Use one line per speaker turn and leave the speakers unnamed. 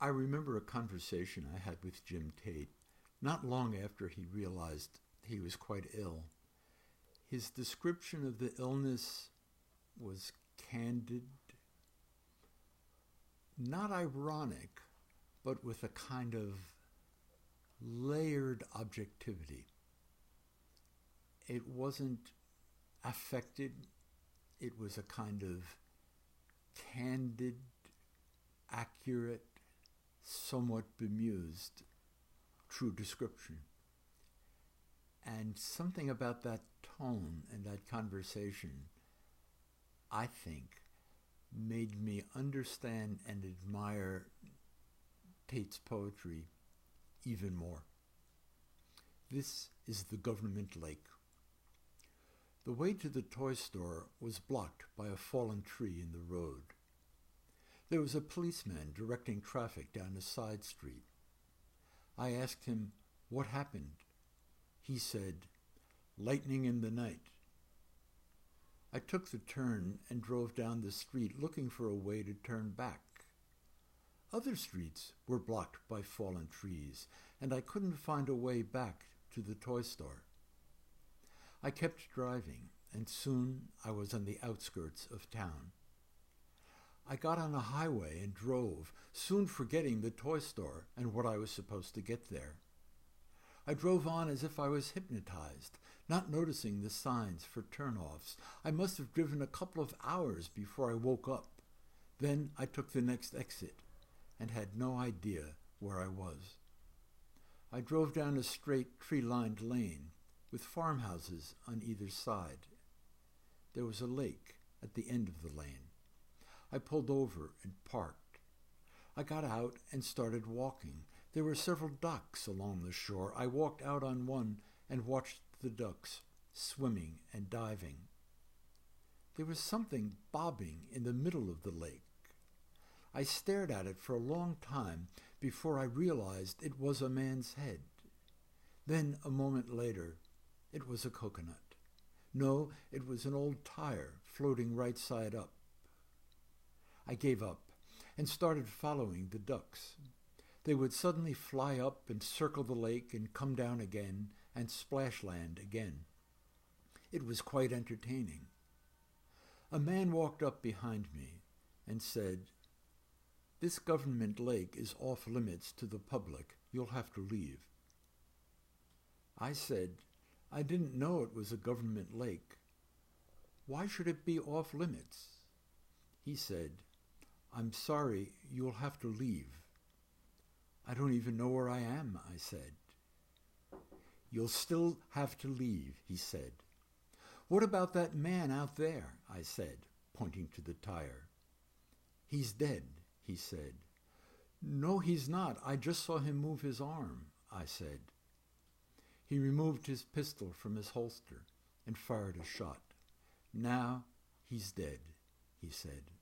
I remember a conversation I had with Jim Tate not long after he realized he was quite ill. His description of the illness was candid, not ironic, but with a kind of layered objectivity. It wasn't affected, it was a kind of candid, accurate, somewhat bemused, true description. And something about that tone and that conversation, I think, made me understand and admire Tate's poetry even more. This is the government lake. The way to the toy store was blocked by a fallen tree in the road. There was a policeman directing traffic down a side street. I asked him what happened. He said, "Lightning in the night." I took the turn and drove down the street looking for a way to turn back. Other streets were blocked by fallen trees, and I couldn't find a way back to the toy store. I kept driving, and soon I was on the outskirts of town. I got on a highway and drove, soon forgetting the toy store and what I was supposed to get there. I drove on as if I was hypnotized, not noticing the signs for turn-offs. I must have driven a couple of hours before I woke up. Then I took the next exit and had no idea where I was. I drove down a straight, tree-lined lane with farmhouses on either side. There was a lake at the end of the lane. I pulled over and parked. I got out and started walking. There were several ducks along the shore. I walked out on one and watched the ducks swimming and diving. There was something bobbing in the middle of the lake. I stared at it for a long time before I realized it was a man's head. Then, a moment later, it was a coconut. No, it was an old tire floating right side up. I gave up and started following the ducks. They would suddenly fly up and circle the lake and come down again and splash land again. It was quite entertaining. A man walked up behind me and said, "This government lake is off limits to the public. You'll have to leave." I said, "I didn't know it was a government lake. Why should it be off limits?" He said, "I'm sorry, you'll have to leave." "I don't even know where I am," I said. "You'll still have to leave," he said. "What about that man out there?" I said, pointing to the tire. "He's dead," he said. "No, he's not. I just saw him move his arm," I said. He removed his pistol from his holster and fired a shot. "Now he's dead," he said.